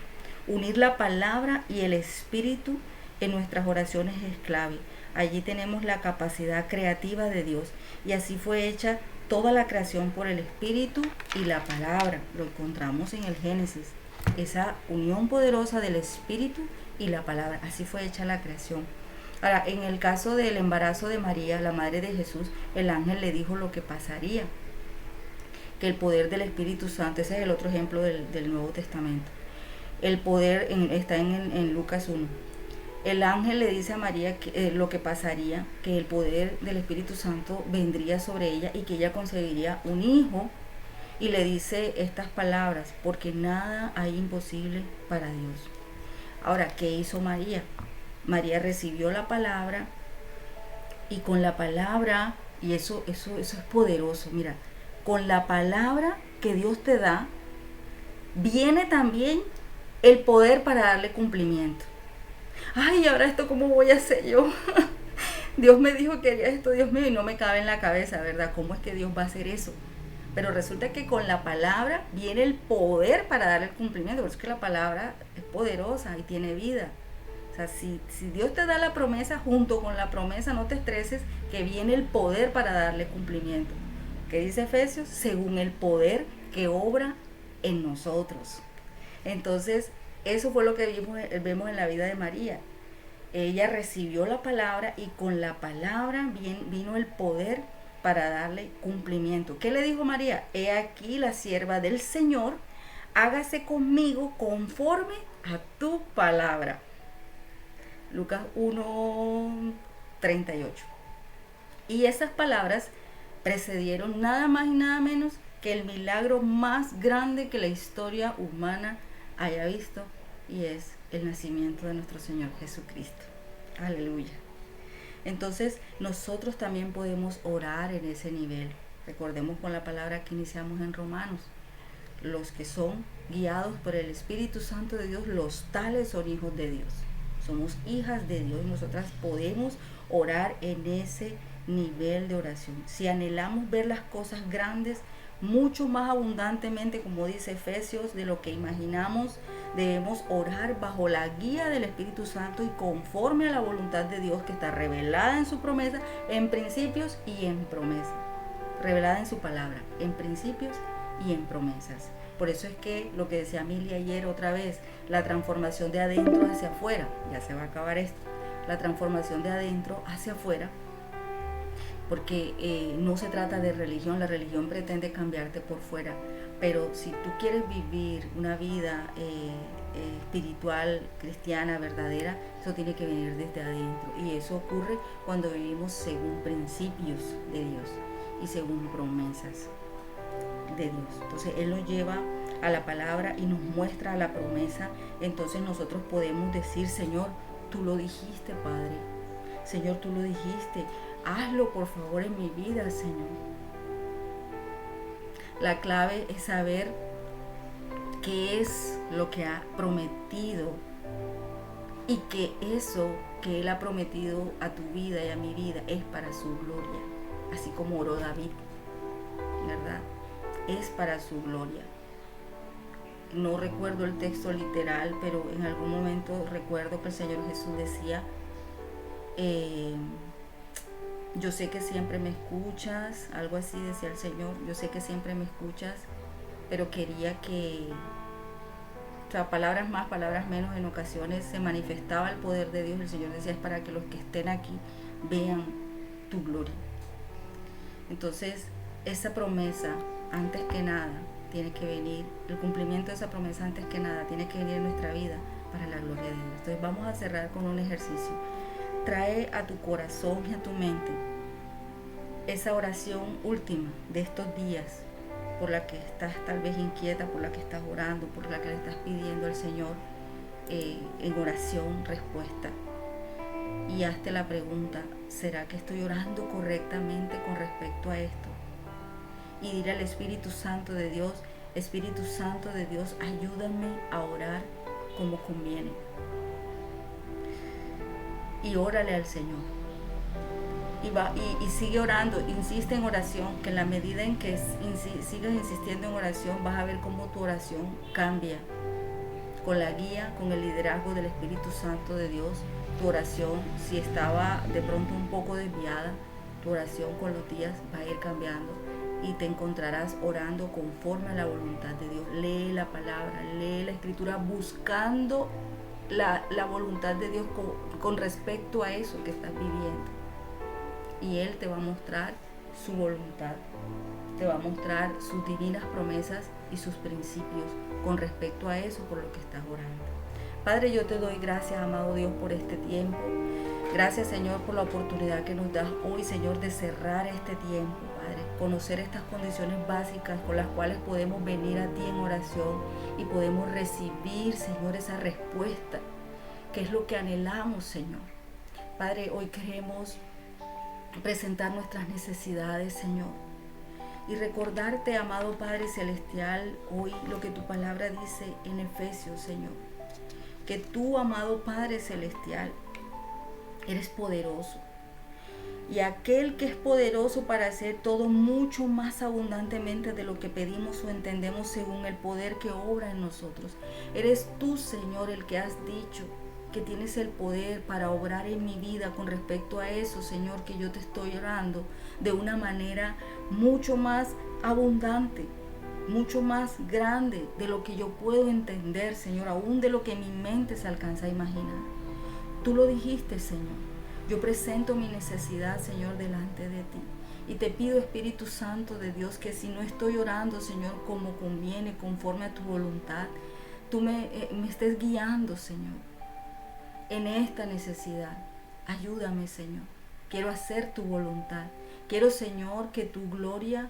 Unir la palabra y el espíritu en nuestras oraciones es clave. Allí tenemos la capacidad creativa de Dios. Y así fue hecha toda la creación por el espíritu y la palabra. Lo encontramos en el Génesis. Esa unión poderosa del espíritu y la palabra. Así fue hecha la creación. Ahora, en el caso del embarazo de María, la madre de Jesús, el ángel le dijo lo que pasaría. Que el poder del Espíritu Santo, ese es el otro ejemplo del Nuevo Testamento. El poder está en Lucas 1. El ángel le dice a María lo que pasaría, que el poder del Espíritu Santo vendría sobre ella y que ella concebiría un hijo. Y le dice estas palabras, porque nada hay imposible para Dios. Ahora, ¿qué hizo María? María recibió la palabra y con la palabra, y eso es poderoso, mira, con la palabra que Dios te da, viene también el poder para darle cumplimiento. Ay, ahora esto cómo voy a hacer yo. Dios me dijo que haría esto, Dios mío, y no me cabe en la cabeza, ¿verdad? ¿Cómo es que Dios va a hacer eso? Pero resulta que con la palabra viene el poder para darle el cumplimiento. Por eso es que la palabra es poderosa y tiene vida. O sea, si Dios te da la promesa, junto con la promesa, no te estreses, que viene el poder para darle cumplimiento. ¿Qué dice Efesios? Según el poder que obra en nosotros. Entonces, eso fue lo que vemos en la vida de María. Ella recibió la palabra y con la palabra vino el poder para darle cumplimiento. ¿Qué le dijo María? He aquí la sierva del Señor, hágase conmigo conforme a tu palabra. Lucas 1:38. Y esas palabras precedieron nada más y nada menos que el milagro más grande que la historia humana haya visto, y es el nacimiento de nuestro Señor Jesucristo. Aleluya. Entonces nosotros también podemos orar en ese nivel. Recordemos con la palabra que iniciamos en Romanos. Los que son guiados por el Espíritu Santo de Dios, los tales son hijos de Dios. Somos hijas de Dios y nosotras podemos orar en ese nivel de oración. Si anhelamos ver las cosas grandes, mucho más abundantemente, como dice Efesios, de lo que imaginamos, debemos orar bajo la guía del Espíritu Santo y conforme a la voluntad de Dios que está revelada en su promesa, en principios y en promesas. Revelada en su palabra, en principios y en promesas. Por eso es que lo que decía Emilia ayer otra vez, la transformación de adentro hacia afuera, ya se va a acabar esto, la transformación de adentro hacia afuera, porque no se trata de religión, la religión pretende cambiarte por fuera, pero si tú quieres vivir una vida espiritual, cristiana, verdadera, eso tiene que venir desde adentro, y eso ocurre cuando vivimos según principios de Dios y según promesas de Dios. Entonces Él nos lleva a la palabra y nos muestra la promesa. Entonces nosotros podemos decir, Señor, tú lo dijiste, Padre. Señor, tú lo dijiste. Hazlo, por favor, en mi vida, Señor. La clave es saber qué es lo que ha prometido y que eso que Él ha prometido a tu vida y a mi vida es para su gloria, así como oró David, ¿verdad? Es para su gloria. No recuerdo el texto literal, pero en algún momento recuerdo que el Señor Jesús decía, yo sé que siempre me escuchas, algo así decía el Señor, yo sé que siempre me escuchas, pero quería que, o sea, palabras más, palabras menos, en ocasiones se manifestaba el poder de Dios. El Señor decía, es para que los que estén aquí vean tu gloria. Entonces, esa promesa, antes que nada, tiene que venir, el cumplimiento de esa promesa antes que nada, tiene que venir en nuestra vida para la gloria de Dios. Entonces, vamos a cerrar con un ejercicio. Trae a tu corazón y a tu mente esa oración última de estos días, por la que estás tal vez inquieta, por la que estás orando, por la que le estás pidiendo al Señor en oración respuesta. Y hazte la pregunta, ¿será que estoy orando correctamente con respecto a esto? Y dile al Espíritu Santo de Dios, Espíritu Santo de Dios, ayúdame a orar como conviene. Y órale al Señor. Y sigue orando, insiste en oración, que en la medida en que sigas insistiendo en oración, vas a ver cómo tu oración cambia. Con la guía, con el liderazgo del Espíritu Santo de Dios, tu oración, si estaba de pronto un poco desviada, tu oración con los días va a ir cambiando y te encontrarás orando conforme a la voluntad de Dios. Lee la palabra, lee la Escritura, buscando la voluntad de Dios con respecto a eso que estás viviendo. Y Él te va a mostrar su voluntad, te va a mostrar sus divinas promesas y sus principios con respecto a eso por lo que estás orando. Padre, yo te doy gracias, amado Dios, por este tiempo. Gracias, Señor, por la oportunidad que nos das hoy, Señor, de cerrar este tiempo, Padre. Conocer estas condiciones básicas con las cuales podemos venir a ti en oración y podemos recibir, Señor, esa respuesta, que es lo que anhelamos, Señor. Padre, hoy queremos presentar nuestras necesidades, Señor, y recordarte, amado Padre Celestial, hoy lo que tu palabra dice en Efesios, Señor, que tú, amado Padre Celestial, eres poderoso, y aquel que es poderoso para hacer todo mucho más abundantemente de lo que pedimos o entendemos según el poder que obra en nosotros. Eres tú, Señor, el que has dicho que tienes el poder para obrar en mi vida con respecto a eso, Señor, que yo te estoy orando de una manera mucho más abundante, mucho más grande de lo que yo puedo entender, Señor, aún de lo que mi mente se alcanza a imaginar. Tú lo dijiste, Señor. Yo presento mi necesidad, Señor, delante de ti. Y te pido, Espíritu Santo de Dios, que si no estoy orando, Señor, como conviene, conforme a tu voluntad, tú me estés guiando, Señor, en esta necesidad. Ayúdame, Señor. Quiero hacer tu voluntad. Quiero, Señor, que tu gloria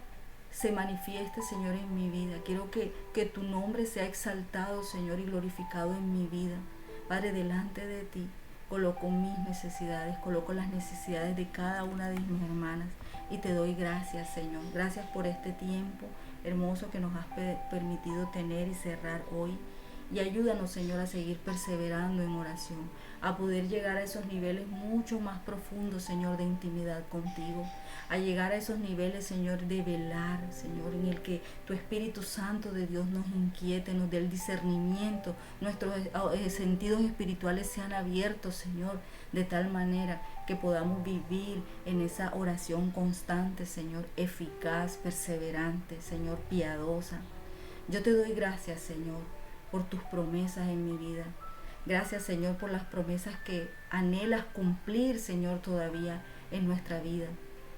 se manifieste, Señor, en mi vida. Quiero que tu nombre sea exaltado, Señor, y glorificado en mi vida. Padre, delante de ti coloco mis necesidades, coloco las necesidades de cada una de mis hermanas y te doy gracias, Señor. Gracias por este tiempo hermoso que nos has permitido tener y cerrar hoy. Y ayúdanos, Señor, a seguir perseverando en oración, a poder llegar a esos niveles mucho más profundos, Señor, de intimidad contigo, a llegar a esos niveles, Señor, de velar, Señor, en el que tu Espíritu Santo de Dios nos inquiete, nos dé el discernimiento, nuestros sentidos espirituales sean abiertos, Señor, de tal manera que podamos vivir en esa oración constante, Señor, eficaz, perseverante, Señor, piadosa. Yo te doy gracias, Señor, por tus promesas en mi vida. Gracias, Señor, por las promesas que anhelas cumplir, Señor, todavía en nuestra vida.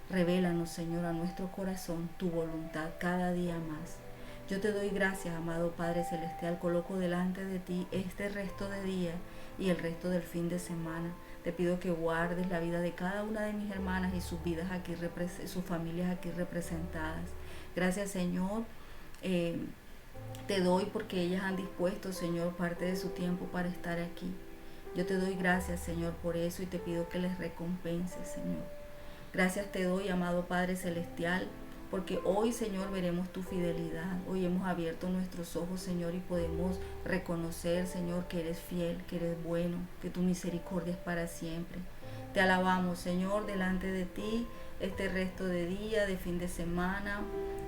Revélanos, Señor, a nuestro corazón tu voluntad cada día más. Yo te doy gracias, amado Padre Celestial. Coloco delante de ti este resto de día y el resto del fin de semana. Te pido que guardes la vida de cada una de mis hermanas y sus vidas aquí, sus familias aquí representadas. Gracias, Señor. Te doy porque ellas han dispuesto, Señor, parte de su tiempo para estar aquí. Yo te doy gracias, Señor, por eso y te pido que les recompenses, Señor. Gracias te doy, amado Padre Celestial, porque hoy, Señor, veremos tu fidelidad. Hoy hemos abierto nuestros ojos, Señor, y podemos reconocer, Señor, que eres fiel, que eres bueno, que tu misericordia es para siempre. Te alabamos, Señor, delante de ti este resto de día, de fin de semana.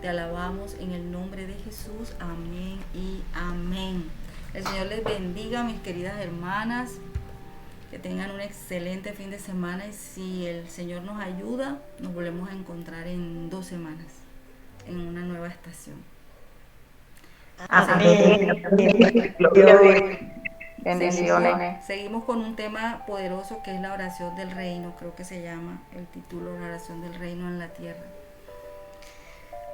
Te alabamos en el nombre de Jesús. Amén y amén. El Señor les bendiga, mis queridas hermanas. Que tengan un excelente fin de semana y si el Señor nos ayuda, nos volvemos a encontrar en 2 semanas, en una nueva estación. Amén. Bendiciones. Seguimos con un tema poderoso que es la oración del reino, creo que se llama el título, la oración del reino en la tierra.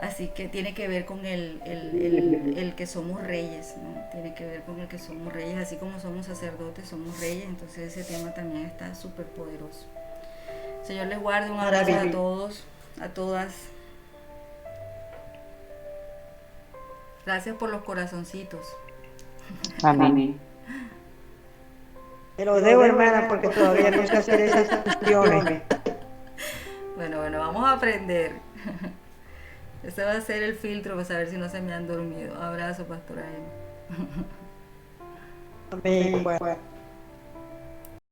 Así que tiene que ver con el que somos reyes, ¿no? Tiene que ver con el que somos reyes, así como somos sacerdotes, somos reyes, entonces ese tema también está súper poderoso. Señor les guarde, un abrazo a todos, a todas. Gracias por los corazoncitos. Amén. Te lo debo, hermana, porque todavía no sé hacer esas cuestiones. Bueno, vamos a aprender. Ese va a ser el filtro para saber si no se me han dormido. Abrazo, pastora Emma. Amén. Bueno.